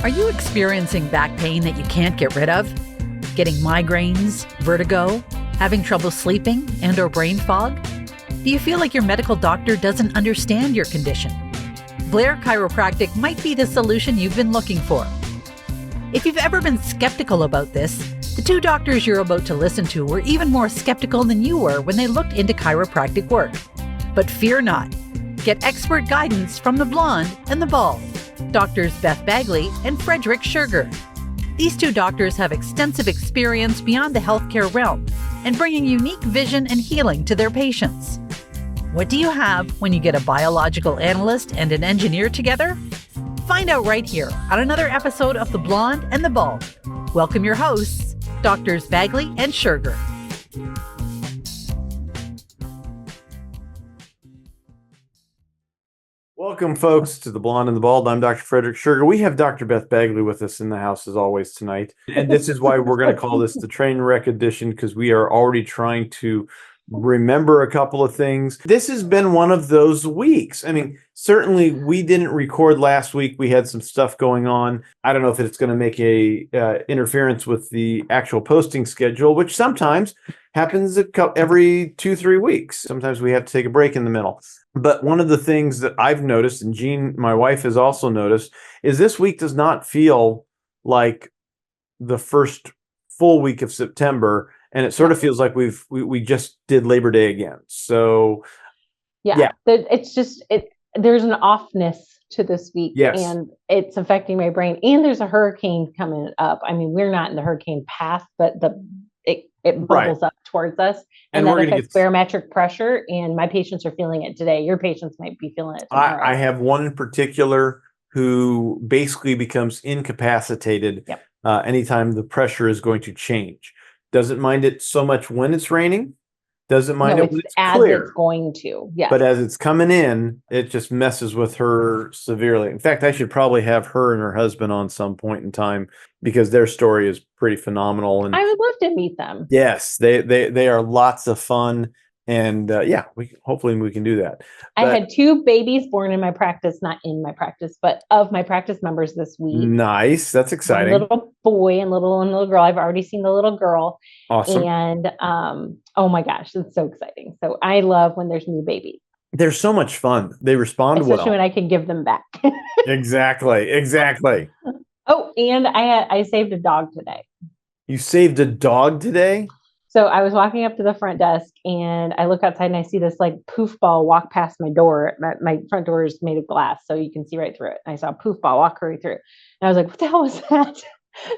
Are you experiencing back pain that you can't get rid of? Getting migraines, vertigo, having trouble sleeping, and/or brain fog? Do you feel like your medical doctor doesn't understand your condition? Blair Chiropractic might be the solution you've been looking for. If you've ever been skeptical about this, the two doctors you're about to listen to were even more skeptical than you were when they looked into chiropractic work. But fear not. Get expert guidance from the blonde and the bald, Doctors Beth Bagley and Frederick Schurger. These two doctors have extensive experience beyond the healthcare realm and bringing unique vision and healing to their patients. What do you have when you get a biological analyst and an engineer together? Find out right here on another episode of The Blonde and the Bald. Welcome your hosts, Doctors Bagley and Schurger. Welcome, folks, to The Blonde and the Bald. I'm Dr. Frederick Schurger. We have Dr. Beth Bagley with us in the house, as always, tonight. And this is why we're going to call this the train wreck edition, because we are already trying to remember a couple of things. This has been one of those weeks. I mean, certainly we didn't record last week. We had some stuff going on. I don't know if it's going to make a interference with the actual posting schedule, which sometimes happens every 2-3 weeks. Sometimes we have to take a break in the middle. But one of the things that I've noticed, and Jean, my wife, has also noticed, is this week does not feel like the first full week of September. And it sort of feels like we just did Labor Day again. So, yeah. It's just, there's an offness to this week. Yes. And it's affecting my brain. And there's a hurricane coming up. I mean, we're not in the hurricane path, but it bubbles up towards us. And that affects barometric pressure. And my patients are feeling it today. Your patients might be feeling it tomorrow. I have one in particular who basically becomes incapacitated anytime the pressure is going to change. Doesn't mind it so much when it's raining. Doesn't mind it when it's clear. As it's going to, yes. But as it's coming in, it just messes with her severely. In fact, I should probably have her and her husband on some point in time because their story is pretty phenomenal. And I would love to meet them. Yes, they are lots of fun. And hopefully we can do that. I had 2 babies born in my practice, not in my practice, but of my practice members this week. Nice. That's exciting. A little boy and little girl. I've already seen the little girl. Awesome. And oh my gosh, it's so exciting. So I love when there's new babies. They're so much fun. They respond well. Especially when I can give them back. Exactly. Oh, and I saved a dog today. You saved a dog today? So I was walking up to the front desk and I look outside and I see this like poof ball walk past my door. My front door is made of glass, so you can see right through it. And I saw a poof ball walk right through. And I was like, what the hell was that?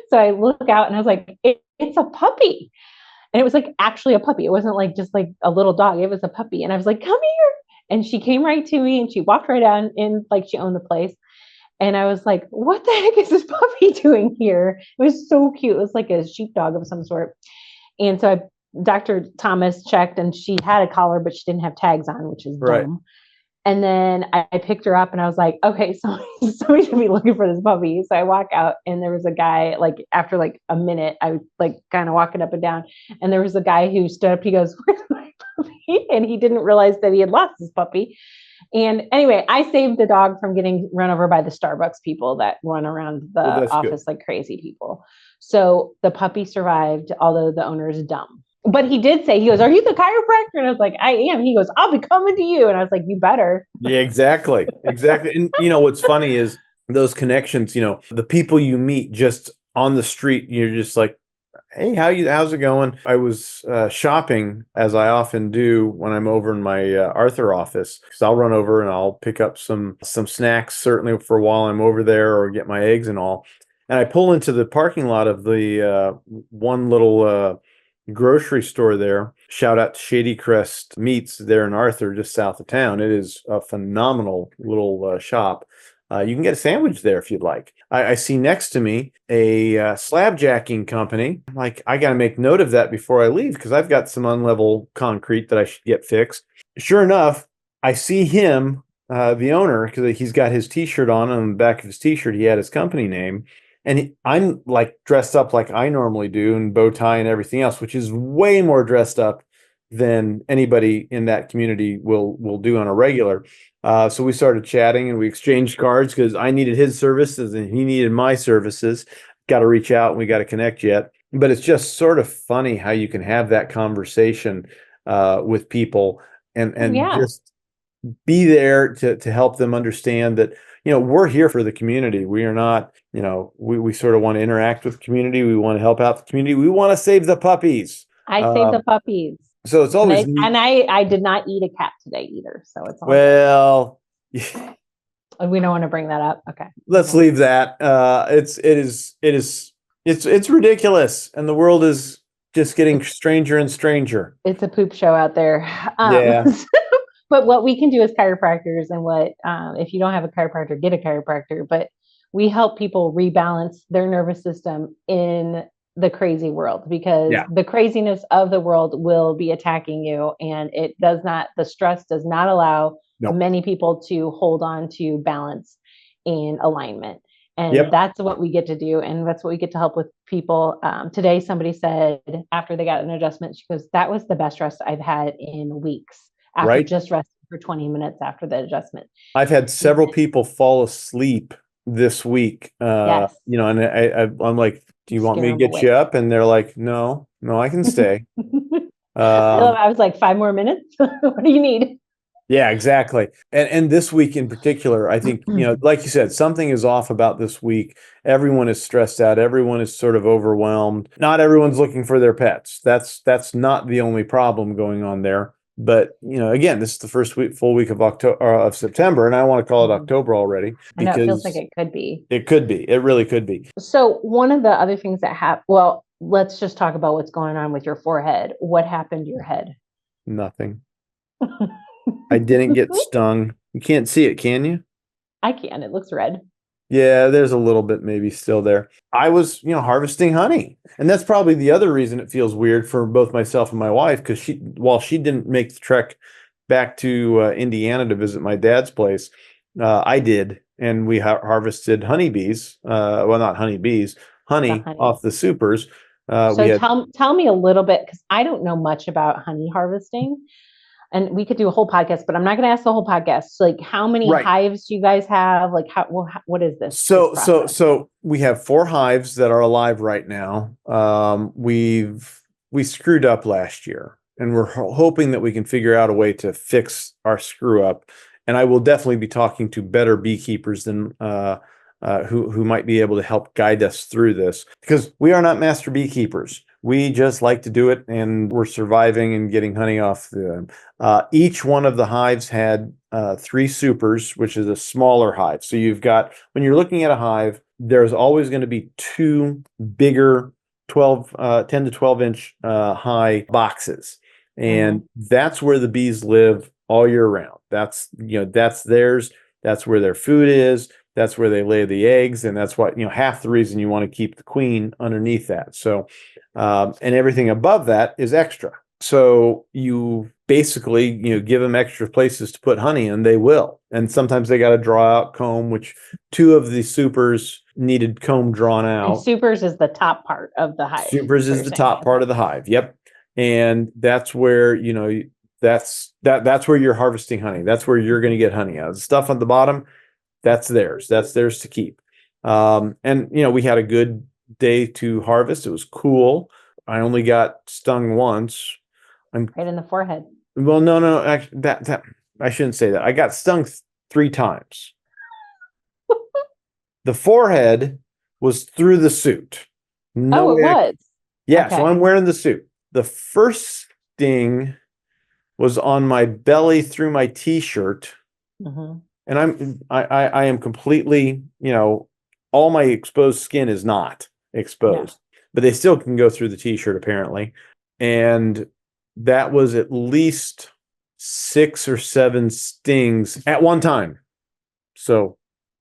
So I look out and I was like, it's a puppy. And it was like actually a puppy. It wasn't like just like a little dog. It was a puppy. And I was like, come here. And she came right to me and she walked right down in like she owned the place. And I was like, what the heck is this puppy doing here? It was so cute. It was like a sheepdog of some sort. And so Dr. Thomas checked and she had a collar, but she didn't have tags on, which is dumb. And then I picked her up and I was like, okay, somebody should be looking for this puppy. So I walk out and there was a guy, like after like a minute, I was like kind of walking up and down. And there was a guy who stood up, he goes, where's my puppy? And he didn't realize that he had lost his puppy. And anyway, I saved the dog from getting run over by the Starbucks people that run around the office like crazy people. So the puppy survived, although the owner is dumb. But he did say, he goes, are you the chiropractor? And I was like, I am. He goes, I'll be coming to you. And I was like, you better. Yeah, exactly. And what's funny is those connections, the people you meet just on the street, you're just like, hey, how's it going? I was shopping, as I often do when I'm over in my Arthur office, because I'll run over and I'll pick up some snacks, certainly for a while I'm over there, or get my eggs and all. And I pull into the parking lot of the one little grocery store there. Shout out to Shady Crest Meats there in Arthur, just south of town. It is a phenomenal little shop. You can get a sandwich there if you'd like. I see next to me a slab jacking company. Like, I got to make note of that before I leave because I've got some unlevel concrete that I should get fixed. Sure enough, I see him, the owner, because he's got his T-shirt on the back of his T-shirt, he had his company name. And I'm like dressed up like I normally do, and bow tie and everything else, which is way more dressed up than anybody in that community will do on a regular. So we started chatting and we exchanged cards because I needed his services and he needed my services. Got to reach out and we got to connect yet. But it's just sort of funny how you can have that conversation with people and just be there to help them understand that, we're here for the community. We are not, we sort of want to interact with the community. We want to help out the community. We want to save the puppies. I saved the puppies. So it's always neat. And I did not eat a cat today either. So it's all well, we don't want to bring that up. Okay. Let's leave that. It's ridiculous. And the world is just getting stranger and stranger. It's a poop show out there. Yeah. But what we can do as chiropractors and what, if you don't have a chiropractor, get a chiropractor, but we help people rebalance their nervous system in the crazy world, because the craziness of the world will be attacking you. And the stress does not allow many people to hold on to balance and alignment. And that's what we get to do. And that's what we get to help with people. Today, somebody said after they got an adjustment, she goes, that was the best rest I've had in weeks. After just resting for 20 minutes after the adjustment. I've had several people fall asleep this week. And I'm like, do you want me to get you up? And they're like, no, I can stay. I was like, 5 more minutes. What do you need? Yeah, exactly. And this week in particular, I think, like you said, something is off about this week. Everyone is stressed out. Everyone is sort of overwhelmed. Not everyone's looking for their pets. That's not the only problem going on there. But, again, this is the first full week of September, and I want to call it October already. I know, it feels like it could be. It could be. It really could be. So one of the other things that let's just talk about what's going on with your forehead. What happened to your head? Nothing. I didn't get stung. You can't see it, can you? I can. It looks red. Yeah, there's a little bit maybe still there. I was, harvesting honey. And that's probably the other reason it feels weird for both myself and my wife, because while she didn't make the trek back to Indiana to visit my dad's place, I did. And we harvested honeybees. Well, not honeybees, honey off the supers. Tell me a little bit, because I don't know much about honey harvesting. And we could do a whole podcast, but I'm not going to ask the whole podcast. Like, how many hives do you guys have? Like, what is this? So we have 4 hives that are alive right now. We screwed up last year, and we're hoping that we can figure out a way to fix our screw up. And I will definitely be talking to better beekeepers than who might be able to help guide us through this, because we are not master beekeepers. We just like to do it, and we're surviving and getting honey off them. Each one of the hives had 3 supers, which is a smaller hive. So you've got, when you're looking at a hive, there's always going to be 2 bigger 10 to 12 inch high boxes. And that's where the bees live all year round. That's theirs. That's where their food is. That's where they lay the eggs. And that's what, half the reason you want to keep the queen underneath that. So, and everything above that is extra. So you basically, give them extra places to put honey, and they will. And sometimes they got to draw out comb, which 2 of the supers needed comb drawn out. And supers is the top part of the hive. Supers is the top part of the hive. Yep. And that's where, that's where you're harvesting honey. That's where you're going to get honey out. The stuff on the bottom, that's theirs. That's theirs to keep. And we had a good day to harvest. It was cool. I only got stung once. Right in the forehead. Well, no. Actually, that I shouldn't say that. I got stung 3 times. The forehead was through the suit. No, it was. Yeah, okay. So I'm wearing the suit. The first sting was on my belly through my t-shirt. Mm-hmm. And I am completely, all my exposed skin is not exposed, but they still can go through the t-shirt apparently. And that was at least 6 or 7 stings at one time. So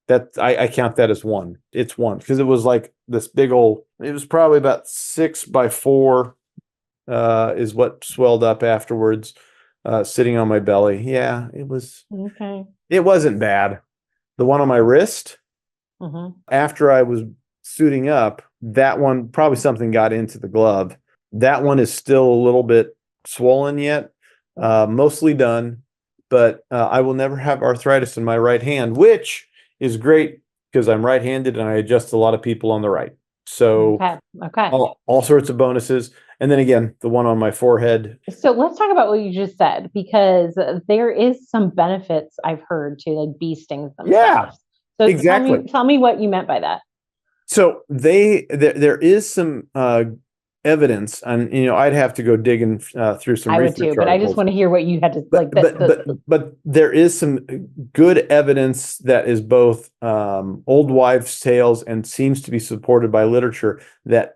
that I count that as one. It's one, because it was like this big old, it was probably about 6 by 4 is what swelled up afterwards, sitting on my belly. Yeah, it was okay. It wasn't bad. The one on my wrist, after I was suiting up, that one, probably something got into the glove. That one is still a little bit swollen yet, mostly done, but I will never have arthritis in my right hand, which is great because I'm right-handed and I adjust a lot of people on the right. So Okay. all sorts of bonuses. And then again, the one on my forehead. So let's talk about what you just said, because there is some benefits I've heard to like bee stings themselves. Yeah, so exactly. Tell me what you meant by that. So there is some evidence, and I'd have to go digging through some I would research too, but I just articles. want to hear what you had to like. But there is some good evidence that is both old wives' tales and seems to be supported by literature that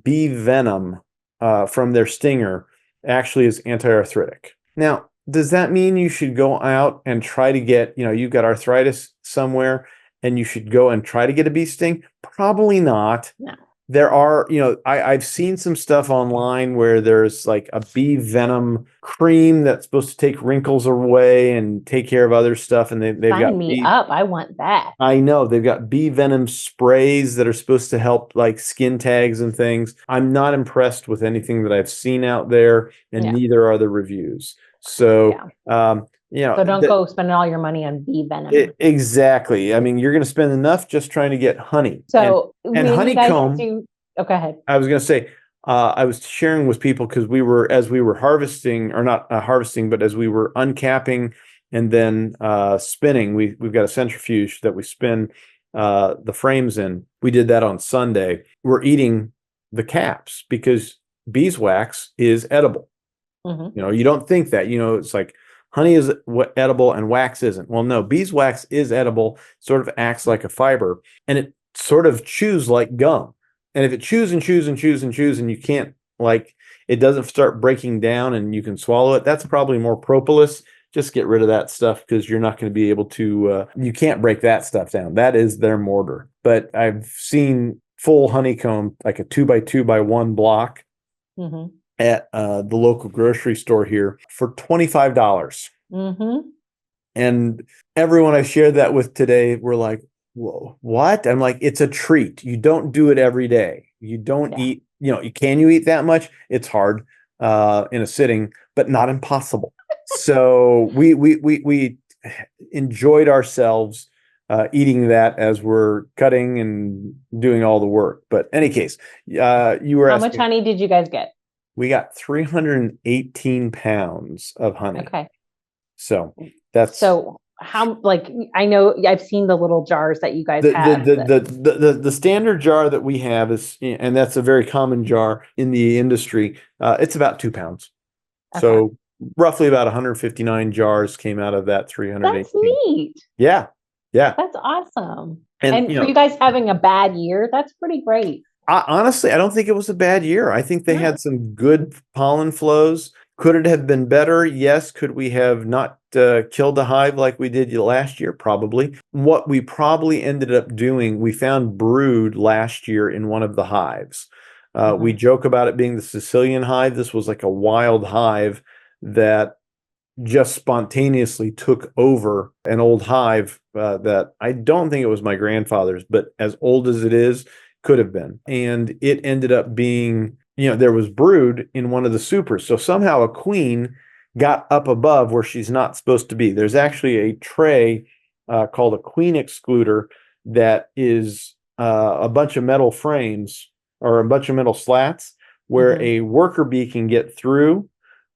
bee venom from their stinger actually is anti-arthritic. Now, does that mean you should go out and try to get, you've got arthritis somewhere and you should go and try to get a bee sting? Probably not. No. There are, I've seen some stuff online where there's like a bee venom cream that's supposed to take wrinkles away and take care of other stuff. And they've got Sign me up. I want that. I know they've got bee venom sprays that are supposed to help like skin tags and things. I'm not impressed with anything that I've seen out there, and neither are the reviews. So, so don't go spending all your money on bee venom. Exactly. I mean, you're going to spend enough just trying to get honey. So and honeycomb. Go ahead. I was going to say, I was sharing with people because as we were harvesting, or not harvesting, but as we were uncapping and then spinning, we've got a centrifuge that we spin the frames in. We did that on Sunday. We're eating the caps because beeswax is edible. Mm-hmm. You don't think that, it's like honey is edible and wax isn't. Well, no, beeswax is edible, sort of acts like a fiber, and it sort of chews like gum. And if it chews and chews and chews and chews and you can't, it doesn't start breaking down and you can swallow it, that's probably more propolis. Just get rid of that stuff because you're not going to be able to, you can't break that stuff down. That is their mortar. But I've seen full honeycomb, like a 2x2x1 block at the local grocery store here for $25. And everyone I shared that with today were like, whoa, what? I'm like, it's a treat. You don't do it every day. You don't eat, can you eat that much? It's hard in a sitting, but not impossible. So we enjoyed ourselves eating that as we're cutting and doing all the work. But any case, you were asking, how much honey did you guys get? We got 318 pounds of honey. Okay. So that's how, I know I've seen the little jars that you guys have. The standard jar that we have is, and that's a very common jar in the industry. It's about 2 pounds. Okay. So roughly about 159 jars came out of that 318. That's neat. Yeah. That's awesome. And for you guys having a bad year, that's pretty great. Honestly, I don't think it was a bad year. I think they had some good pollen flows. Could it have been better? Yes. Could we have not killed the hive like we did last year? Probably. What we probably ended up doing, we found brood last year in one of the hives. We joke about it being the Sicilian hive. This was like a wild hive that just spontaneously took over an old hive that I don't think it was my grandfather's, but as old as it is, could have been. And it ended up being, there was brood in one of the supers. So somehow a queen got up above where she's not supposed to be. There's actually a tray called a queen excluder that is a bunch of metal frames or a bunch of metal slats where a worker bee can get through.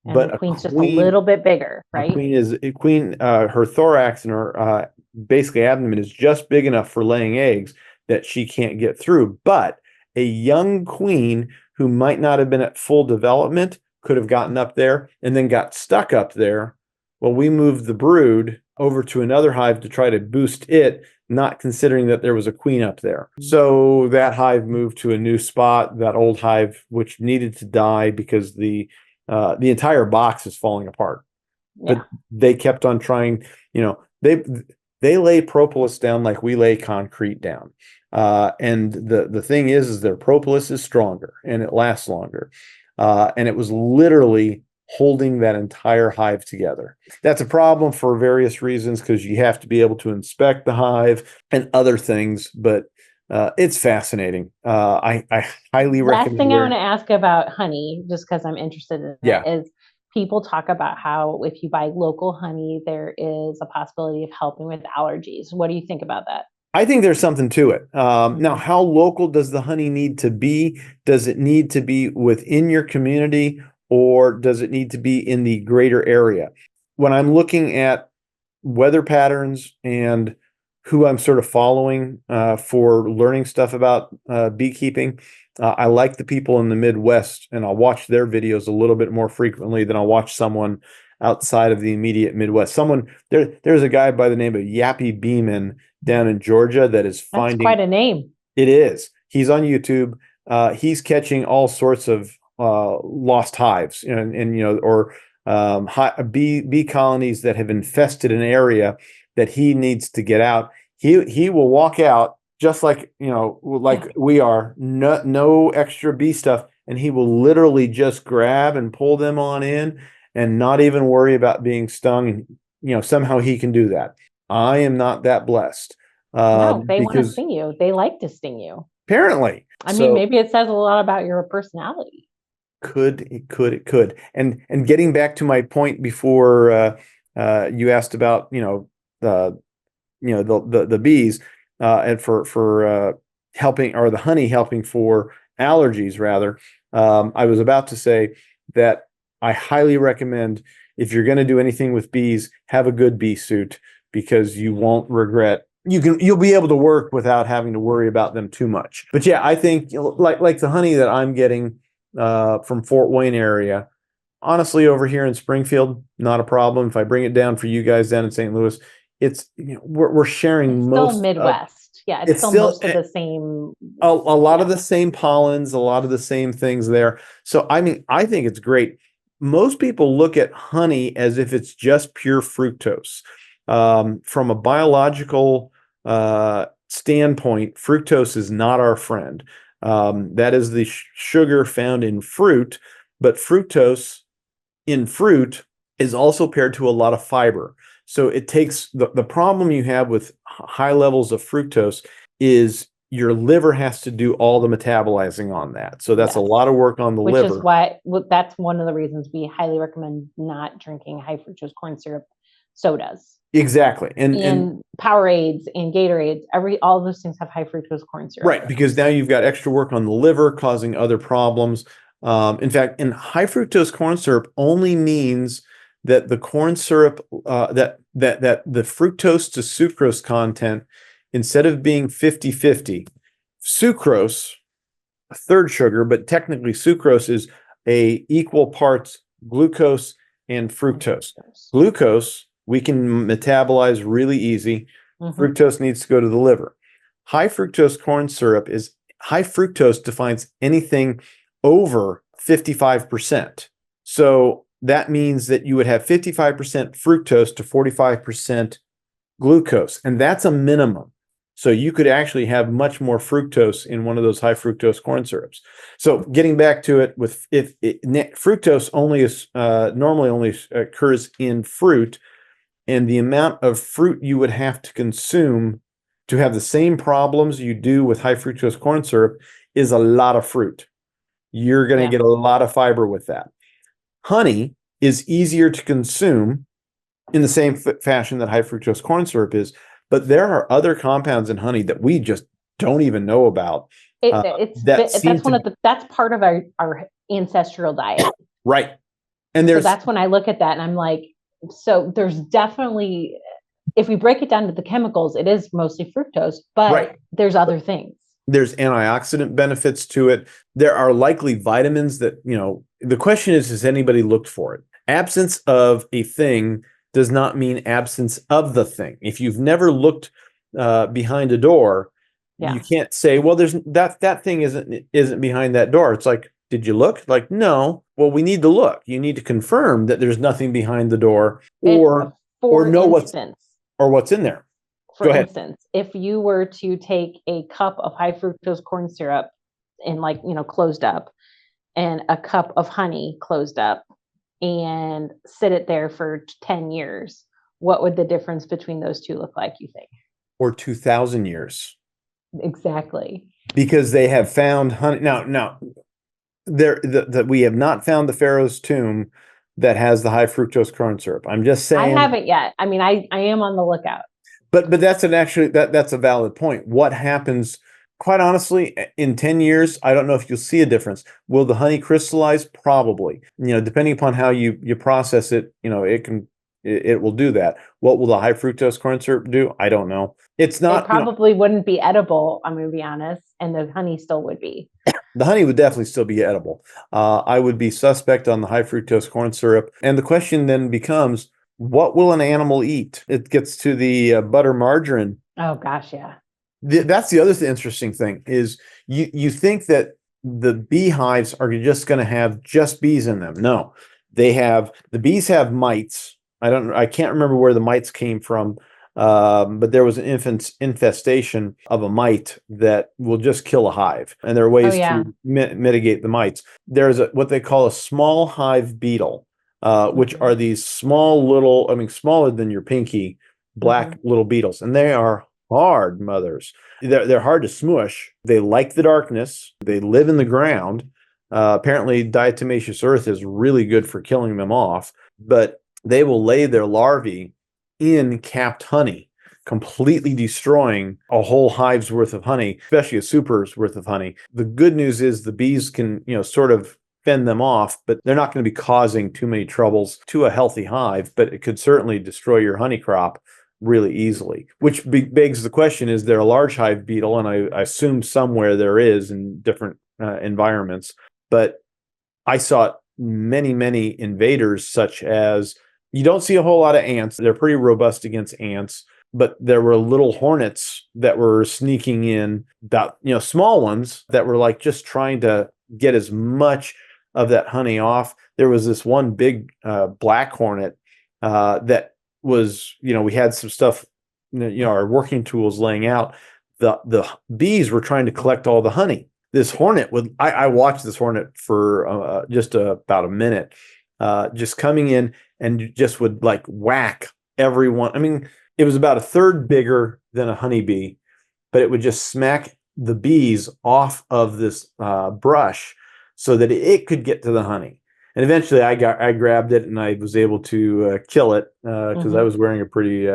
And but the queen's just a little bit bigger, right? Her thorax and her basically abdomen is just big enough for laying eggs that she can't get through. But a young queen who might not have been at full development could have gotten up there and then got stuck up there. Well, we moved the brood over to another hive to try to boost it, not considering that there was a queen up there. So that hive moved to a new spot, that old hive, which needed to die because the entire box is falling apart. Yeah. But they kept on trying, they lay propolis down like we lay concrete down. And the thing is their propolis is stronger and it lasts longer. And it was literally holding that entire hive together. That's a problem for various reasons because you have to be able to inspect the hive and other things, but it's fascinating. I highly recommend. Last thing I want to ask about honey, just because I'm interested in it, is people talk about how if you buy local honey, there is a possibility of helping with allergies. What do you think about that? I think there's something to it. Now, how local does the honey need to be? Does it need to be within your community, or does it need to be in the greater area? When I'm looking at weather patterns and who I'm sort of following for learning stuff about beekeeping, I like the people in the Midwest, and I'll watch their videos a little bit more frequently than I'll watch someone outside of the immediate Midwest. There's a guy by the name of Yappy Beeman down in Georgia that is finding. That's quite a name. It is. He's on YouTube. He's catching all sorts of lost hives or bee colonies that have infested an area that he needs to get out. He will walk out just like we are, no extra bee stuff, and he will literally just grab and pull them on in and not even worry about being stung. And somehow he can do that. I am not that blessed. No, they want to sting you. They like to sting you. Apparently. I mean, maybe it says a lot about your personality. It could. And getting back to my point before, you asked about the bees and for helping, or the honey helping for allergies rather. I was about to say that I highly recommend, if you're going to do anything with bees, have a good bee suit, because you won't regret. You'll be able to work without having to worry about them too much. But yeah, I think like the honey that I'm getting from Fort Wayne area, honestly, over here in Springfield, not a problem. If I bring it down for you guys down in St. Louis, it's we're sharing most still Midwest. Yeah, it's still most of the same. A lot of the same pollens, a lot of the same things there. So I mean, I think it's great. Most people look at honey as if it's just pure fructose. From a biological standpoint, fructose is not our friend. That is the sugar found in fruit, but fructose in fruit is also paired to a lot of fiber. So it takes the problem you have with high levels of fructose is your liver has to do all the metabolizing on that. So that's a lot of work on the liver. Which is why that's one of the reasons we highly recommend not drinking high fructose corn syrup sodas. Exactly. And Powerades and Gatorades, all of those things have high fructose corn syrup. Right, because now you've got extra work on the liver causing other problems. In fact, in high fructose corn syrup only means that the corn syrup, that the fructose to sucrose content, instead of being 50-50, sucrose, a third sugar, but technically sucrose is a equal parts glucose and fructose. Glucose we can metabolize really easy. Fructose needs to go to the liver. High fructose corn syrup is high fructose defines anything over 55%. So that means that you would have 55% fructose to 45% glucose, and that's a minimum. So you could actually have much more fructose in one of those high fructose corn syrups. So getting back to it, fructose only is normally only occurs in fruit, and the amount of fruit you would have to consume to have the same problems you do with high fructose corn syrup is a lot of fruit. You're going to get a lot of fiber with that. Honey is easier to consume in the same fashion that high fructose corn syrup is, but there are other compounds in honey that we just don't even know about. That's part of our ancestral diet. Right. And so that's when I look at that and I'm like, so there's definitely, if we break it down to the chemicals, it is mostly fructose, but there's other things. There's antioxidant benefits to it. There are likely vitamins that, the question is, has anybody looked for it? Absence of a thing does not mean absence of the thing. If you've never looked behind a door, you can't say, well, there's that thing isn't behind that door. It's like, did you look? Like, no. Well, we need to look. You need to confirm that there's nothing behind the door, or know what's in there. For instance, if you were to take a cup of high fructose corn syrup and closed up, and a cup of honey closed up, and sit it there for 10 years, what would the difference between those two look like, you think? Or 2,000 years. Exactly. Because they have found honey. Now, we have not found the Pharaoh's tomb that has the high fructose corn syrup. I'm just saying. I haven't yet. I mean, I am on the lookout. But that's that's a valid point. What happens, quite honestly, in 10 years, I don't know if you'll see a difference. Will the honey crystallize? Probably. Depending upon how you process it, it will do that. What will the high fructose corn syrup do? I don't know. It's not. It probably wouldn't be edible, I'm going to be honest, and the honey still would be. The honey would definitely still be edible. I would be suspect on the high fructose corn syrup. And the question then becomes, what will an animal eat? It gets to the butter margarine. Oh, gosh, yeah. That's the other interesting thing is you think that the beehives are just going to have just bees in them. No, the bees have mites. I can't remember where the mites came from, but there was an infestation of a mite that will just kill a hive. And there are ways to mitigate the mites. There's what they call a small hive beetle, which are these small little, smaller than your pinky, black little beetles. And they are hard mothers. They're hard to smush. They like the darkness. They live in the ground. Apparently, diatomaceous earth is really good for killing them off, but they will lay their larvae in capped honey, completely destroying a whole hive's worth of honey, especially a super's worth of honey. The good news is the bees can, sort of fend them off, but they're not going to be causing too many troubles to a healthy hive, but it could certainly destroy your honey crop really easily, which begs the question, is there a large hive beetle? And I assume somewhere there is in different environments, but I saw many, many invaders, such as you don't see a whole lot of ants. They're pretty robust against ants, but there were little hornets that were sneaking in, small ones that were like just trying to get as much of that honey off. There was this one big black hornet that was, we had some stuff, our working tools laying out. The bees were trying to collect all the honey. This hornet I watched this hornet for just about a minute, just coming in and just would like whack everyone. It was about a third bigger than a honeybee, but it would just smack the bees off of this brush so that it could get to the honey. And eventually I grabbed it and I was able to kill it because I was wearing a pretty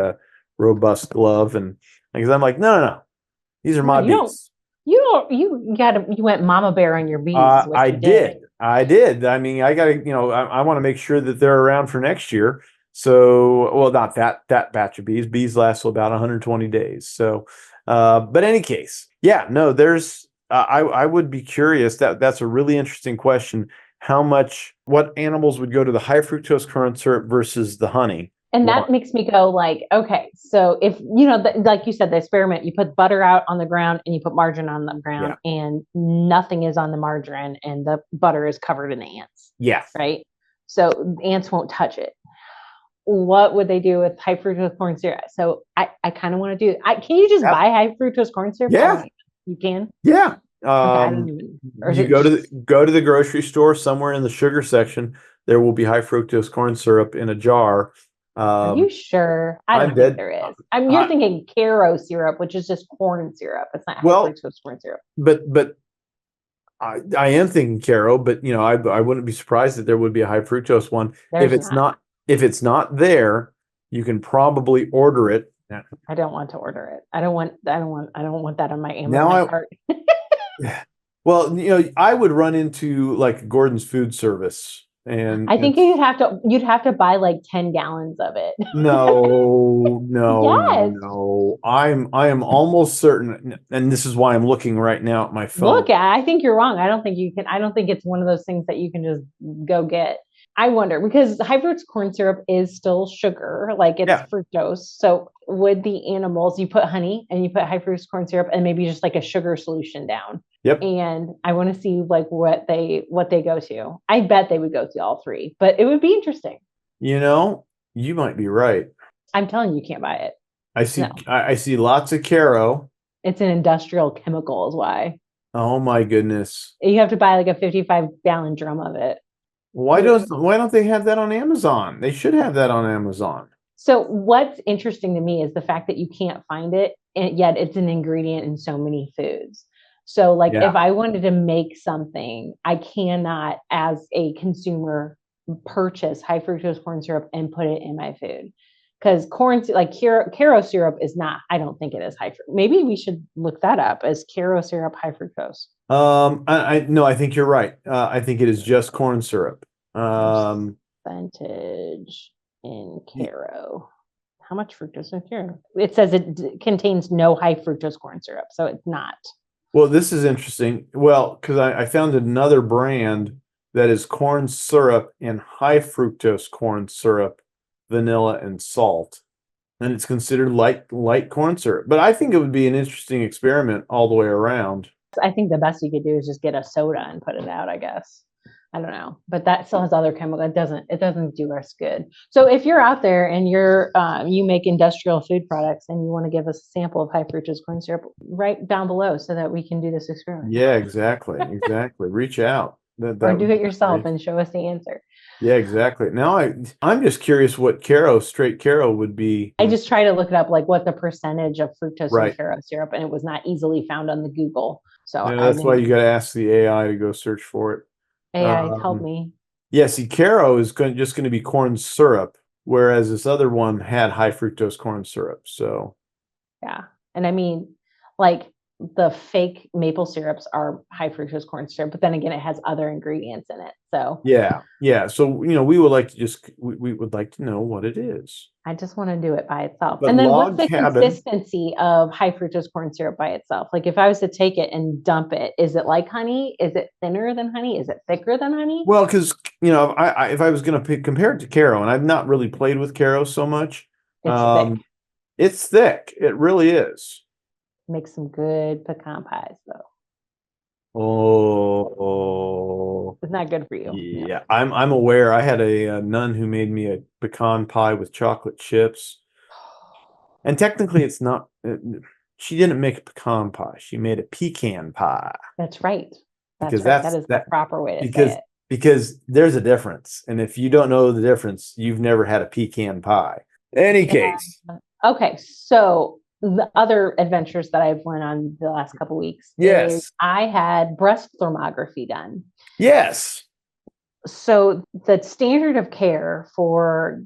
robust glove. And because I'm like, no, these are my bees. You went mama bear on your bees. I did. I want to make sure that they're around for next year. So, well, not that batch of bees. Bees last about 120 days. So, but in any case, there's, I would be curious. That's a really interesting question. What animals would go to the high fructose corn syrup versus the honey? And that makes me go like, okay, so if, like you said, the experiment, you put butter out on the ground and you put margarine on the ground and nothing is on the margarine and the butter is covered in ants. Yeah. Right. So ants won't touch it. What would they do with high fructose corn syrup? So I kind of want to do, can you just buy high fructose corn syrup? Yeah. You can? Yeah. You go to the grocery store, somewhere in the sugar section, there will be high fructose corn syrup in a jar. Are you sure? I don't think there is. You're thinking Caro syrup, which is just corn syrup. It's not high fructose corn syrup. But I am thinking Caro, but I wouldn't be surprised that there would be a high fructose one. If it's not there, you can probably order it. I don't want to order it. I don't want that on my Amazon cart. Well, I would run into like Gordon's Food Service. And I think you'd have to buy like 10 gallons of it. No. Yes. No. I am almost certain, and this is why I'm looking right now at my phone. I think you're wrong. I don't think it's one of those things that you can just go get. I wonder, because high fructose corn syrup is still sugar, like it's fructose. So would the animals, you put honey and you put high fructose corn syrup and maybe just like a sugar solution down. Yep. And I want to see like what they go to. I bet they would go to all three, but it would be interesting. You might be right. I'm telling you, can't buy it. I see lots of Caro. It's an industrial chemical is why. Oh my goodness. You have to buy like a 55-gallon drum of it. Why don't they have that on Amazon? They should have that on Amazon. So what's interesting to me is the fact that you can't find it, and yet it's an ingredient in so many foods. So if I wanted to make something, I cannot, as a consumer, purchase high fructose corn syrup and put it in my food. Because like Caro syrup is not, I don't think it is high fructose. Maybe we should look that up. Is Caro syrup high fructose? No, I think you're right. I think it is just corn syrup. Percentage in Caro. How much fructose in Caro? It says it contains no high fructose corn syrup, so it's not. Well, this is interesting. Well, because I found another brand that is corn syrup and high fructose corn syrup, vanilla and salt, and it's considered light corn syrup. But I think it would be an interesting experiment all the way around. I think the best you could do is just get a soda and put it out, I guess. I don't know, but that still has other chemicals. It doesn't do us good. So if you're out there and you make industrial food products and you want to give us a sample of high fructose corn syrup, write down below so that we can do this experiment. Yeah, exactly. Reach out. Or do it yourself and show us the answer. Yeah, exactly. Now I'm just curious what straight Caro would be. I just try to look it up, like what the percentage of fructose Right. in Caro syrup, and it was not easily found on the Google. So Yeah, that's why you got to ask the AI to go search for it. AI help me. Yeah, see, Caro is just going to be corn syrup, whereas this other one had high fructose corn syrup. So yeah, and I mean, like the fake maple syrups are high fructose corn syrup, but then again, it has other ingredients in it. So yeah. So we would like to we would like to know what it is. I just want to do it by itself. But and then what's the consistency of high fructose corn syrup by itself? Like if I was to take it and dump it, is it like honey? Is it thinner than honey? Is it thicker than honey? Well, because if I was going to compare it to Caro, and I've not really played with Caro so much, thick. It's thick. It really is. Make some good pecan pies, though. Oh, it's not good for you. Yeah, no. I'm aware. I had a nun who made me a pecan pie with chocolate chips, and technically, it's not. She didn't make a pecan pie. She made a pecan pie. That's right. That is the proper way to say it. Because there's a difference, and if you don't know the difference, you've never had a pecan pie. Any case. Okay, so the other adventures that I've went on the last couple of weeks. Yes. I had breast thermography done. Yes. So the standard of care for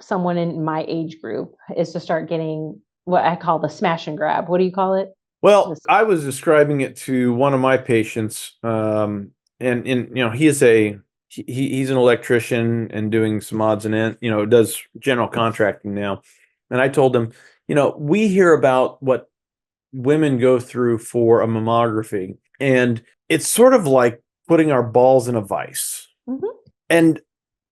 someone in my age group is to start getting what I call the smash and grab. What do you call it? Well, I was describing it to one of my patients, and he's an electrician and doing some odds and ends, does general contracting now. And I told him, we hear about what women go through for a mammography, and it's sort of like putting our balls in a vice. Mm-hmm. And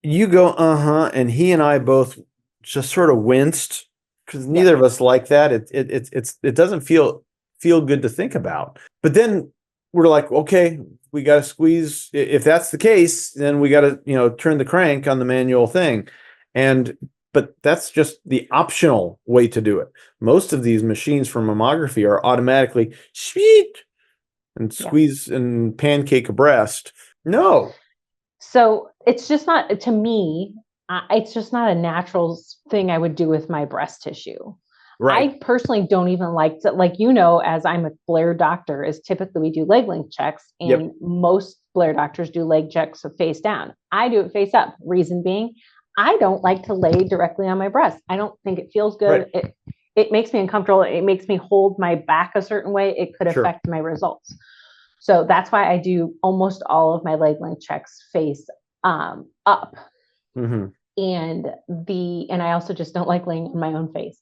you go, and he and I both just sort of winced because neither of us like that. It doesn't feel good to think about. But then we're like, okay, we got to squeeze. If that's the case, then we got to, turn the crank on the manual thing. But that's just the optional way to do it. Most of these machines for mammography are automatically sweet and squeeze and pancake a breast. No. So it's just not, to me, it's just not a natural thing I would do with my breast tissue. Right. I personally don't even like to, as I'm a Blair doctor, is typically we do leg length checks, and most Blair doctors do leg checks face down. I do it face up. Reason being, I don't like to lay directly on my breast. I don't think it feels good. Right. It makes me uncomfortable. It makes me hold my back a certain way. It could affect my results. So that's why I do almost all of my leg length checks face up. Mm-hmm. And I also just don't like laying on my own face.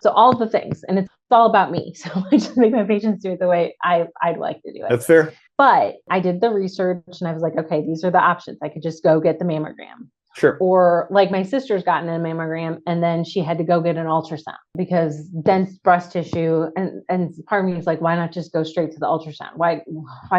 So all of the things, and it's all about me. So I just make my patients do it the way I'd like to do it. That's fair. But I did the research and I was like, okay, these are the options. I could just go get the mammogram. Sure. Or like my sister's gotten a mammogram and then she had to go get an ultrasound because dense breast tissue. And part of me is like, why not just go straight to the ultrasound? Why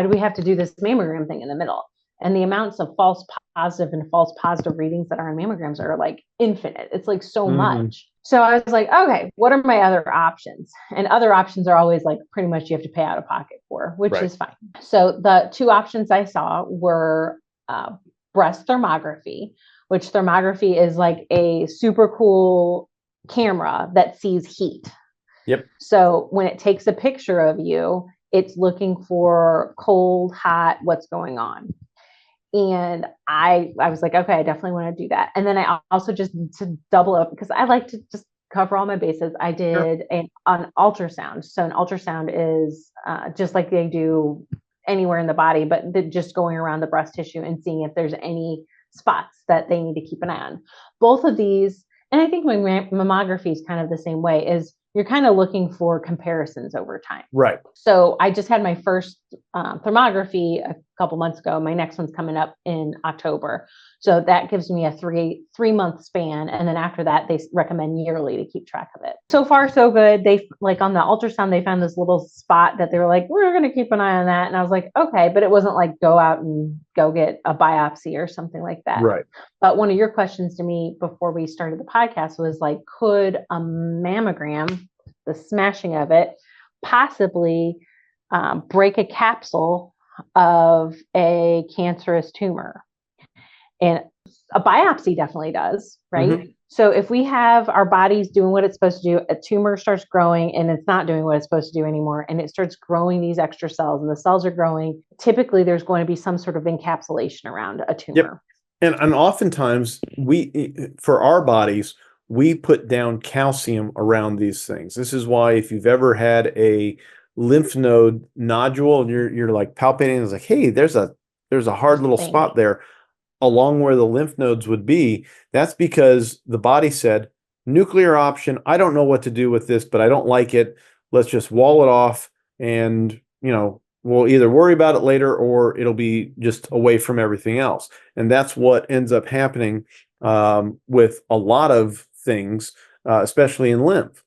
do we have to do this mammogram thing in the middle? And the amounts of false positive and false positive readings that are in mammograms are like infinite. It's like so much. So I was like, okay, what are my other options? And other options are always like pretty much you have to pay out of pocket for, which is fine. So the two options I saw were breast thermography, which thermography is like a super cool camera that sees heat. Yep. So when it takes a picture of you, it's looking for cold, hot, what's going on. And I was like, okay, I definitely want to do that. And then I also just to double up because I like to just cover all my bases. I did an ultrasound. So an ultrasound is just like they do anywhere in the body, but just going around the breast tissue and seeing if there's any spots that they need to keep an eye on. Both of these, and I think my mammography is kind of the same way, is you're kind of looking for comparisons over time. Right. So I just had my first thermography a couple months ago. My next one's coming up in October. So that gives me a three-month span. And then after that, they recommend yearly to keep track of it. So far, so good. They like on the ultrasound, they found this little spot that they were like, we're going to keep an eye on that. And I was like, okay, but it wasn't like go out and go get a biopsy or something like that. Right. But one of your questions to me before we started the podcast was like, could a mammogram, the smashing of it, possibly break a capsule of a cancerous tumor? And a biopsy definitely does, right? Mm-hmm. So if we have our bodies doing what it's supposed to do, a tumor starts growing and it's not doing what it's supposed to do anymore, and it starts growing these extra cells, and the cells are growing, typically there's going to be some sort of encapsulation around a tumor. Yep. And oftentimes for our bodies, we put down calcium around these things. This is why if you've ever had a lymph node nodule and you're like palpating, it's like, hey, there's a hard little spot there along where the lymph nodes would be. That's because the body said, nuclear option, I don't know what to do with this, but I don't like it. Let's just wall it off, and we'll either worry about it later or it'll be just away from everything else. And that's what ends up happening with a lot of things, especially in lymph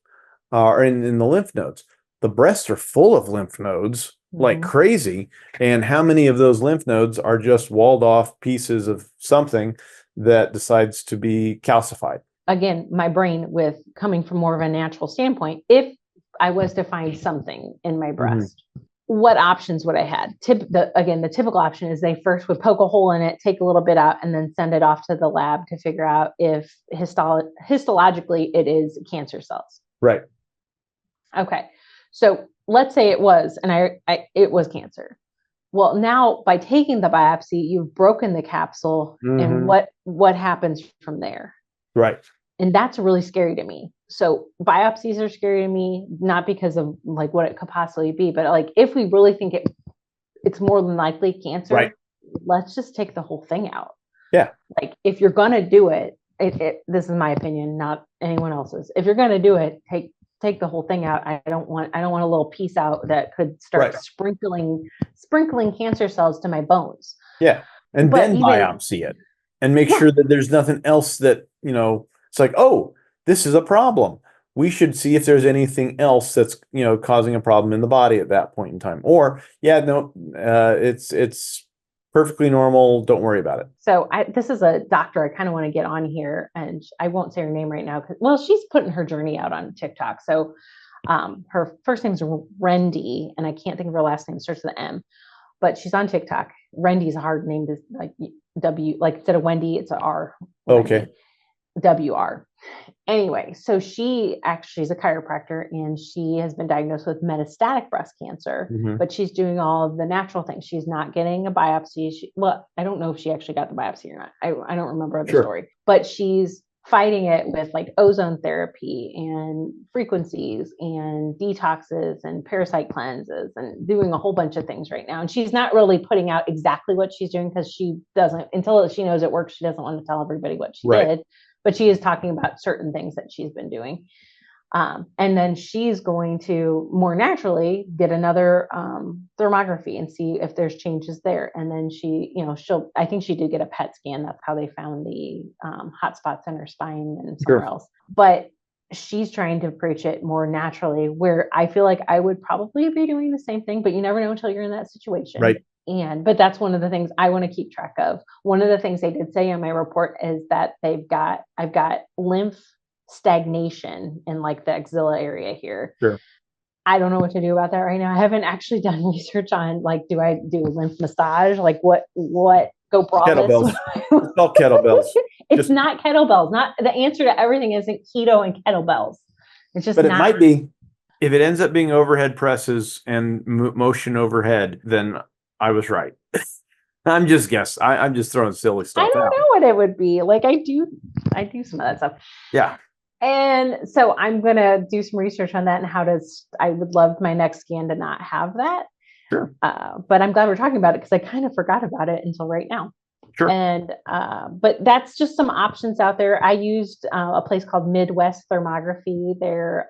or in the lymph nodes. The breasts are full of lymph nodes like crazy. And how many of those lymph nodes are just walled off pieces of something that decides to be calcified? Again, my brain, with coming from more of a natural standpoint, if I was to find something in my breast, what options would I have? The typical option is they first would poke a hole in it, take a little bit out, and then send it off to the lab to figure out if histologically it is cancer cells. Right. Okay. So let's say it was, and it was cancer. Well, now by taking the biopsy, you've broken the capsule, and what happens from there? Right. And that's really scary to me. So biopsies are scary to me, not because of like what it could possibly be, but like if we really think it's more than likely cancer, right, let's just take the whole thing out. Yeah. Like if you're going to do it, this is my opinion, not anyone else's. If you're going to do it, take the whole thing out. I don't want a little piece out that could start sprinkling cancer cells to my bones. Yeah. And then biopsy it and make sure that there's nothing else that, it's like, oh, this is a problem. We should see if there's anything else that's, causing a problem in the body at that point in time. Or, it's perfectly normal. Don't worry about it. So this is a doctor I kind of want to get on here, and I won't say her name right now because, she's putting her journey out on TikTok. So her first name's Rendy, and I can't think of her last name. It starts with an M, but she's on TikTok. Rendy's a hard name to like W, like instead of Wendy, it's an R. Okay. WR. Anyway, so she's a chiropractor, and she has been diagnosed with metastatic breast cancer, but she's doing all of the natural things. She's not getting a biopsy. I don't know if she actually got the biopsy or not. I don't remember the story, but she's fighting it with like ozone therapy and frequencies and detoxes and parasite cleanses and doing a whole bunch of things right now. And she's not really putting out exactly what she's doing because she doesn't, until she knows it works, she doesn't want to tell everybody what she did. But she is talking about certain things that she's been doing. And then she's going to more naturally get another thermography and see if there's changes there. And then I think she did get a PET scan. That's how they found the hot spots in her spine and somewhere else. But she's trying to approach it more naturally, where I feel like I would probably be doing the same thing, but you never know until you're in that situation. Right. But that's one of the things I want to keep track of. One of the things they did say in my report is that I've got lymph stagnation in like the axilla area here. Sure. I don't know what to do about that right now. I haven't actually done research on like, do I do a lymph massage? Like what go kettlebells. It's called kettlebells. It's not kettlebells. Not the answer to everything isn't keto and kettlebells. It's just, but it might be. If it ends up being overhead presses and motion overhead, then I was right. I'm just guessing. I'm just throwing silly I stuff don't out. know what it would be. Like I do some of that stuff. Yeah. And so I'm going to do some research on that and I would love my next scan to not have that. Sure. But I'm glad we're talking about it because I kind of forgot about it until right now. Sure. And, but that's just some options out there. I used a place called Midwest Thermography. They're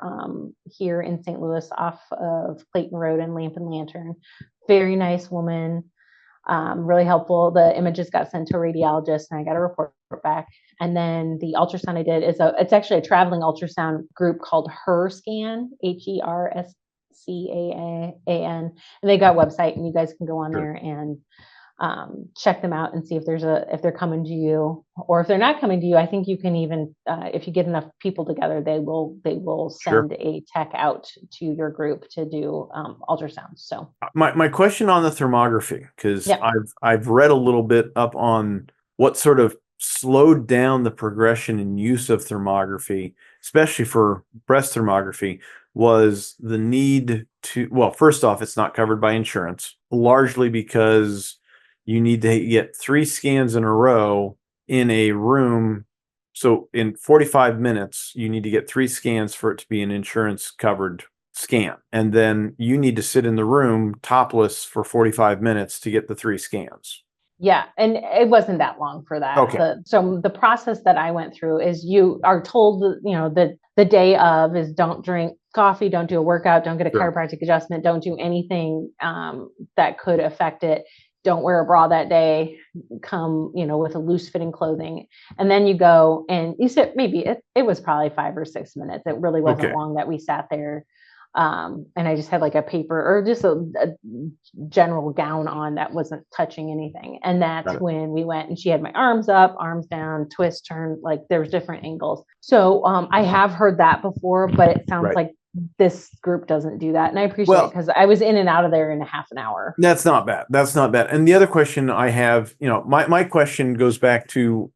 here in St. Louis off of Clayton Road and Lamp and Lantern. Very nice woman. Really helpful. The images got sent to a radiologist and I got a report back. And then the ultrasound I did it's actually a traveling ultrasound group called HERSCAN, HERSCAN. And they got a website and you guys can go on there and check them out and see if they're coming to you, or if they're not coming to you. I think you can even, if you get enough people together, they will send a tech out to your group to do ultrasounds. So my question on the thermography, because I've read a little bit up on what sort of slowed down the progression and use of thermography, especially for breast thermography, was the need to, well, first off, it's not covered by insurance, largely because you need to get 3 scans in a row in a room. So in 45 minutes, you need to get 3 scans for it to be an insurance covered scan. And then you need to sit in the room topless for 45 minutes to get the 3 scans. Yeah. And it wasn't that long for that. Okay. So the process that I went through is you are told, the day of is don't drink coffee, don't do a workout, don't get a chiropractic adjustment, don't do anything that could affect it. Don't wear a bra that day, come, with a loose fitting clothing. And then you go and you sit, maybe it was probably 5 or 6 minutes. It really wasn't long that we sat there. And I just had like a paper or just a general gown on that wasn't touching anything. And that's when we went and she had my arms up, arms down, twist, turn, like there's different angles. So I have heard that before, but it sounds like this group doesn't do that. And I appreciate it because I was in and out of there in a half an hour. That's not bad. That's not bad. And the other question I have, my question goes back to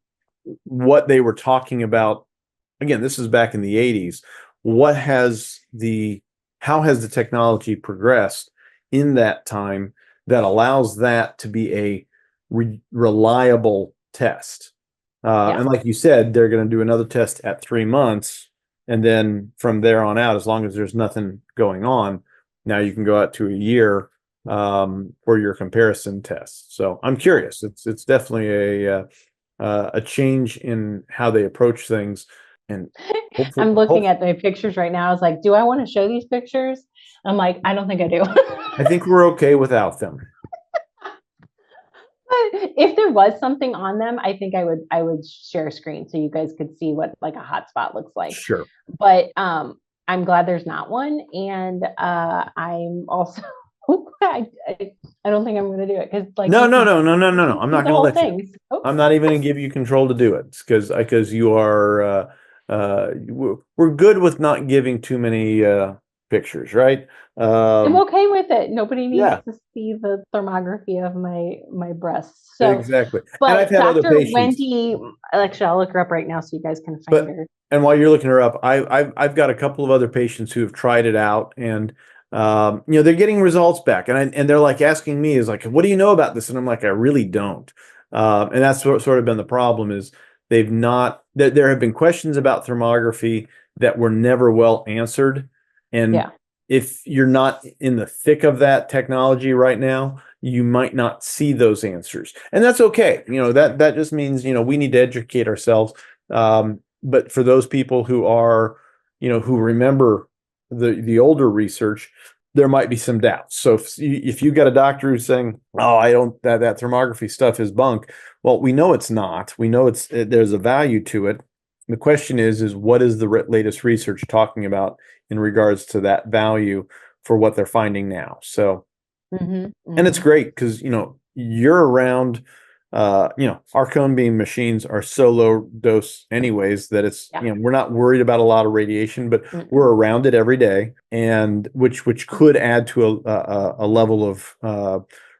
what they were talking about. Again, this is back in the 80s. How has the technology progressed in that time that allows that to be a reliable test? And like you said, they're going to do another test at 3 months. And then from there on out, as long as there's nothing going on, now you can go out to a year for your comparison test. So I'm curious. It's definitely a change in how they approach things. And I'm looking at the pictures right now. I was like, do I want to show these pictures? I'm like, I don't think I do. I think we're okay without them. But if there was something on them, I think I would share a screen so you guys could see what like a hotspot looks like. Sure. But I'm glad there's not one, and I'm also I don't think I'm going to do it because like no. I'm not going to let you. I'm not even going to give you control to do it because you are we're good with not giving too many pictures, right? I'm okay with it. Nobody needs to see the thermography of my breasts. So exactly. But and I've had Dr. other patients. Wendy, actually, I'll look her up right now so you guys can find her. And while you're looking her up, I've got a couple of other patients who have tried it out, and they're getting results back, and they're like asking me, is like, what do you know about this? And I'm like, I really don't. And that's sort of been the problem is there have been questions about thermography that were never well answered. And if you're not in the thick of that technology right now, you might not see those answers. And that's okay. That just means, we need to educate ourselves. But for those people who are, who remember the older research, there might be some doubts. So if you got a doctor who's saying, "Oh, that thermography stuff is bunk," well, we know it's not. We know there's a value to it. The question is what is the latest research talking about in regards to that value for what they're finding now? So, and it's great because you're around. Our cone beam machines are so low dose anyways that it's, we're not worried about a lot of radiation, but we're around it every day, and which could add to a level of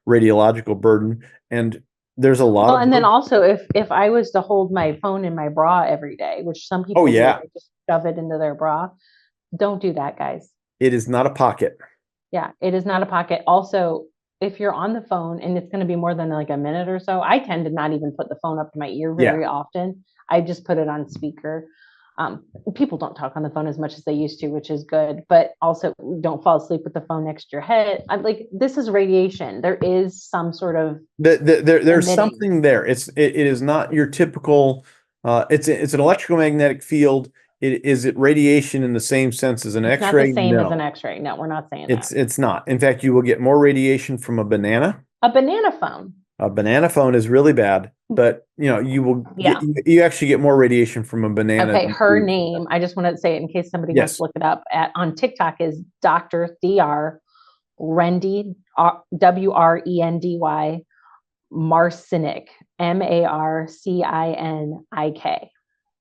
radiological burden. And there's a lot of, and then also if I was to hold my phone in my bra every day, which some people do, they just shove it into their bra. Don't do that, guys. It is not a pocket. Yeah, it is not a pocket. Also, if you're on the phone and it's going to be more than like a minute or so, I tend to not even put the phone up to my ear Yeah. very often. I just put it on speaker. People don't talk on the phone as much as they used to, which is good, but also don't fall asleep with the phone next to your head. I'm like, this is radiation. There is some sort of There's emitting. something there. It is not your typical. It's an electromagnetic field. Is it radiation in the same sense as an It's not X-ray? the same as an No, X-ray. No, we're not saying that. it's not. In fact, you will get more radiation from a banana. A banana phone. A banana phone is really bad, but you will Yeah. you actually get more radiation from a banana. Okay, than her you do from name, I just want to say it in case somebody wants Yes. to look it up on TikTok, is Dr. Rendy, Wrendy, Marcinik, Marcinik.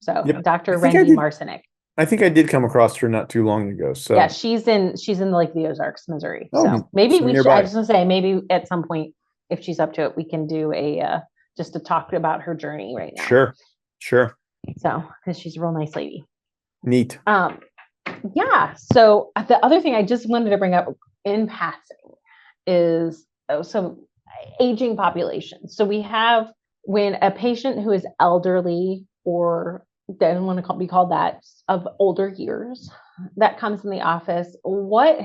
So Yep. Dr. I think I Rendy did. Marcinik. I think I did come across her not too long ago. So Yeah, she's in like the Ozarks, Missouri. Oh, So maybe so we should, nearby. I just want to say, maybe at some point, if she's up to it, we can do a just to talk about her journey right now. Sure. So, because she's a real nice lady. Neat. Yeah. So the other thing I just wanted to bring up in passing is some aging population. So we have, when a patient who is elderly or doesn't want to be called that, of older years, that comes in the office, what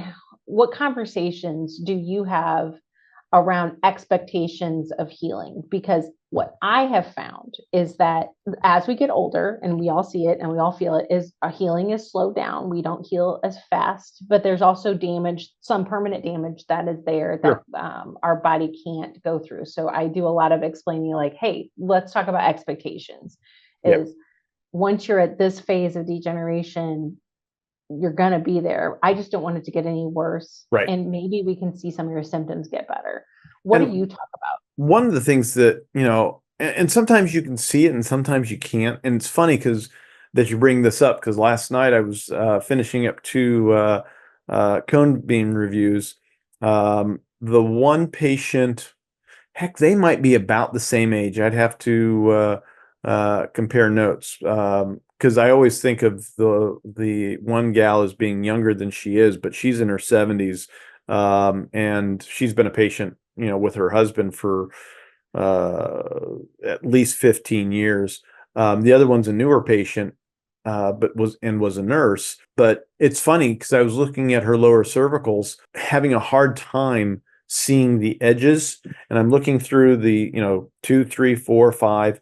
conversations do you have around expectations of healing? Because what I have found is that as we get older, and we all see it and we all feel it, is our healing is slowed down. We don't heal as fast, but there's also damage, some permanent damage that is there that our body can't go through. So I do a lot of explaining, like, hey, let's talk about expectations. Is once you're at this phase of degeneration, you're going to be there. I just don't want it to get any worse. Right. And maybe we can see some of your symptoms get better. What do you talk about? One of the things that, and sometimes you can see it and sometimes you can't. And it's funny that you bring this up, because last night I was finishing up 2 cone beam reviews. The one patient, heck, they might be about the same age. I'd have to compare notes, because I always think of the one gal as being younger than she is, but she's in her 70s, and she's been a patient, with her husband for at least 15 years. The other one's a newer patient, but was a nurse. But it's funny because I was looking at her lower cervicals, having a hard time seeing the edges, and I'm looking through the 2, 3, 4, 5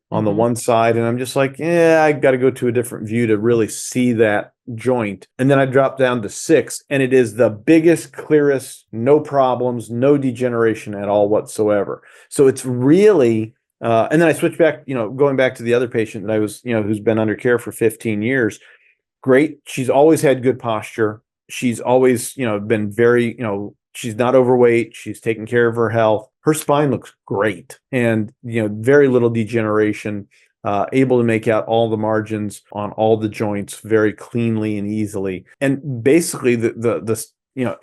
on the one side, and I'm just like, I got to go to a different view to really see that joint. And then I drop down to 6, and it is the biggest, clearest, no problems, no degeneration at all whatsoever. So it's really, and then I switch back, going back to the other patient that I was, who's been under care for 15 years. Great. She's always had good posture. She's always, been very, she's not overweight. She's taking care of her health. Her spine looks great, and very little degeneration. Able to make out all the margins on all the joints very cleanly and easily. And basically, the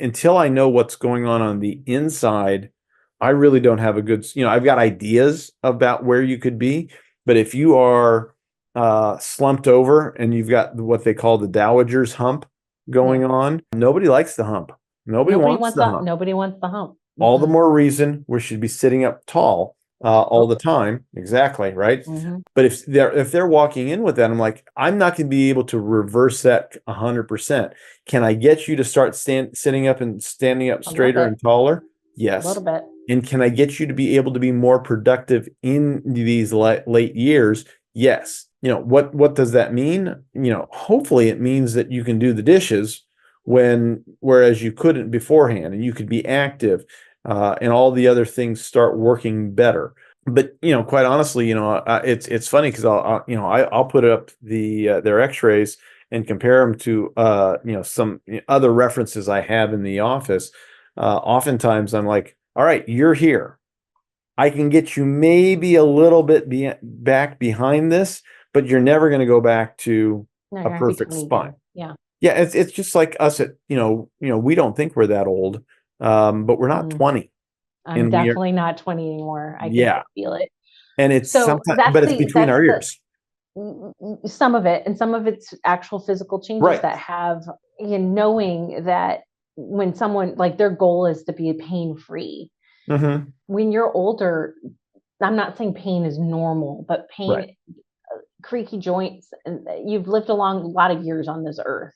until I know what's going on the inside, I really don't have a good. I've got ideas about where you could be, but if you are slumped over and you've got what they call the dowager's hump going on, nobody likes the hump. Nobody wants the hump. Nobody wants the hump. All the more reason we should be sitting up tall all the time. Exactly, right? But if they're walking in with that, I'm like, I'm not going to be able to reverse that 100%. Can I get you to start sitting up and standing up straighter and taller? Yes. A little bit. And can I get you to be able to be more productive in these late years? Yes. What does that mean? Hopefully it means that you can do the dishes whereas you couldn't beforehand, and you could be active, and all the other things start working better. But quite honestly, it's funny because I'll put up their X-rays and compare them to some other references I have in the office. Oftentimes I'm like, all right, you're here. I can get you maybe a little bit back behind this, but you're never going to go back to a perfect spine. Yeah, it's just like us at we don't think we're that old, but we're not 20. I'm definitely not 20 anymore. I can feel it. And it's but it's between our ears. Some of it, and some of it's actual physical changes that have, knowing that when someone, like, their goal is to be pain-free, Mm-hmm. When you're older, I'm not saying pain is normal, but pain, Right. creaky joints, and you've lived a lot of years on this earth.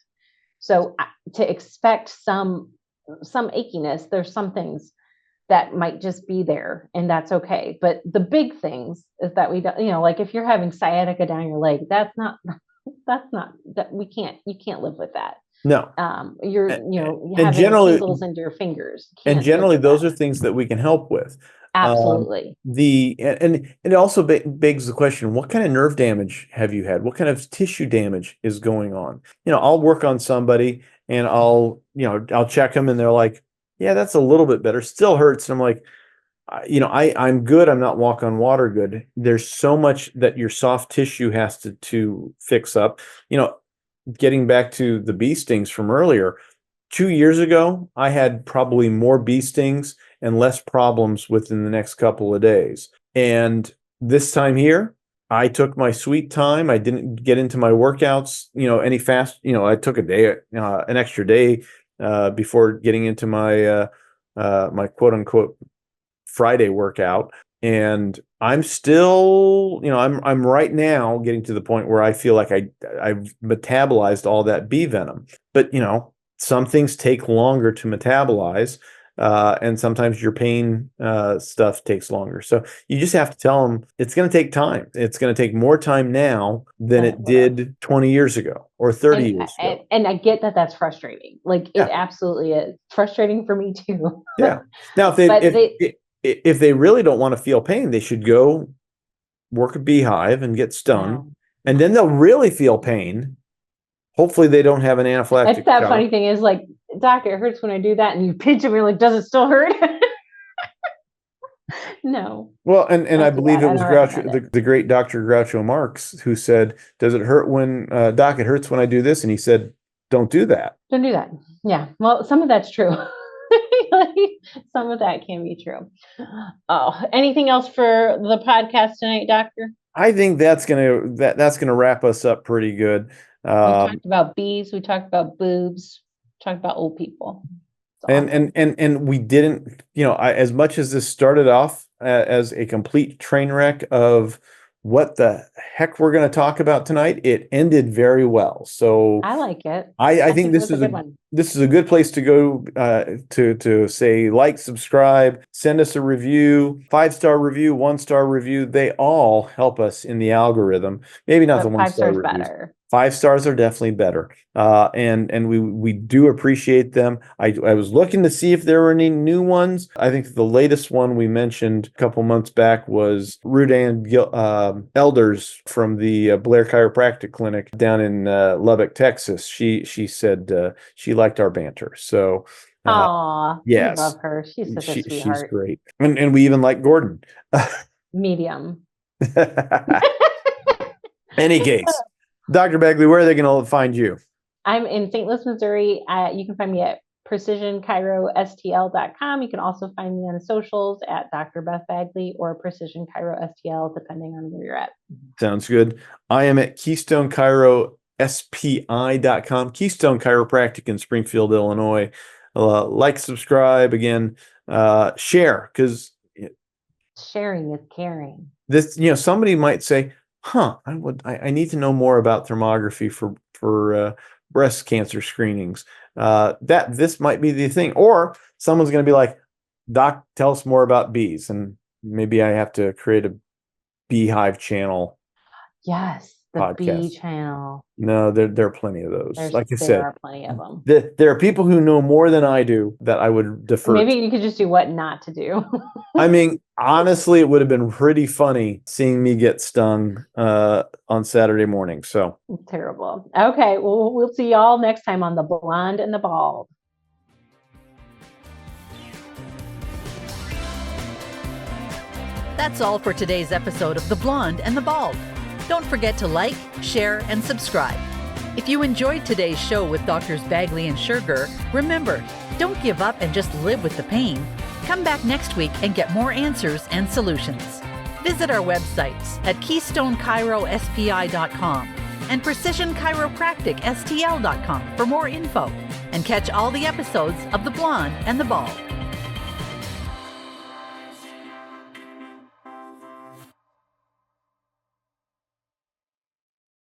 So to expect some achiness, there's some things that might just be there, and that's okay. But the big things is that we don't, like if you're having sciatica down your leg, you can't live with that. No. You're, And having generally, tingles into your fingers. and Can't live generally with those that. are things that we can help with. Absolutely. And it also begs the question, what kind of nerve damage have you had? What kind of tissue damage is going on? I'll work on somebody and I'll check them and they're like, yeah, that's a little bit better. Still hurts. And I'm like, I'm good. I'm not walk on water good. There's so much that your soft tissue has to fix up. Getting back to the bee stings from earlier, 2 years ago, I had probably more bee stings and less problems within the next couple of days. And this time here, I took my sweet time. I didn't get into my workouts, any fast. I took an extra day before getting into my my quote unquote Friday workout. And I'm still, I'm right now getting to the point where I feel like I've metabolized all that bee venom. But, some things take longer to metabolize. And sometimes your pain stuff takes longer. So you just have to tell them it's going to take time. It's going to take more time now than it did 20 years ago or 30 years ago. And I get that that's frustrating. Like it absolutely is frustrating for me too. Yeah. Now, if they really don't want to feel pain, they should go work a beehive and get stung, and then they'll really feel pain. Hopefully they don't have an anaphylactic That's that shock. funny thing is like, doc, it hurts when I do that. And you pinch them, you're like, does it still hurt? No. Well, and I believe it was the great Dr. Groucho Marx who said, does it hurt when, doc, it hurts when I do this? And he said, don't do that. Don't do that. Yeah. Well, some of that's true. Some of that can be true. Oh, anything else for the podcast tonight, doctor? I think that's gonna wrap us up pretty good. We talked about bees. We talked about boobs. Talked about old people. And we didn't, as much as this started off as a complete train wreck of what the heck we're going to talk about tonight, it ended very well. So I like it. I think this is a good place to go to say like, subscribe, send us a review, 5-star review, 1-star review. They all help us in the algorithm. Maybe not the 1-star reviews. 5 stars better. 5 stars are definitely better. And we do appreciate them. I was looking to see if there were any new ones. I think the latest one we mentioned a couple months back was Rudan Elders from the Blair Chiropractic Clinic down in Lubbock, Texas. She said she liked our banter. So yes, I love her. She's such a sweetheart. She's great. And we even like Gordon. Medium. Any case. Dr. Bagley, where are they going to find you? I'm in St. Louis, Missouri. You can find me at precisionchirostl.com. You can also find me on socials at Dr. Beth Bagley or Precision Chiro STL, depending on where you're at. Sounds good. I am at KeystoneChiroSPI.com, Keystone Chiropractic in Springfield, Illinois. Like, subscribe, again, share, because sharing is caring. This, somebody might say, I need to know more about thermography for breast cancer screenings. This might be the thing. Or someone's going to be like, doc, tell us more about bees. And maybe I have to create a beehive channel. Yes, the podcast. bee channel. No, there are plenty of those. There are plenty of them. There are people who know more than I do that I would defer. Maybe you could just do what not to do. I mean, honestly, it would have been pretty funny seeing me get stung on Saturday morning. So terrible. Okay, well, we'll see y'all next time on The Blonde and the Bald. That's all for today's episode of The Blonde and the Bald. Don't forget to like, share, and subscribe. If you enjoyed today's show with Drs. Bagley and Schurger, remember, don't give up and just live with the pain. Come back next week and get more answers and solutions. Visit our websites at KeystoneChiroSPI.com and PrecisionChiropracticSTL.com for more info, and catch all the episodes of The Blonde and the Bald.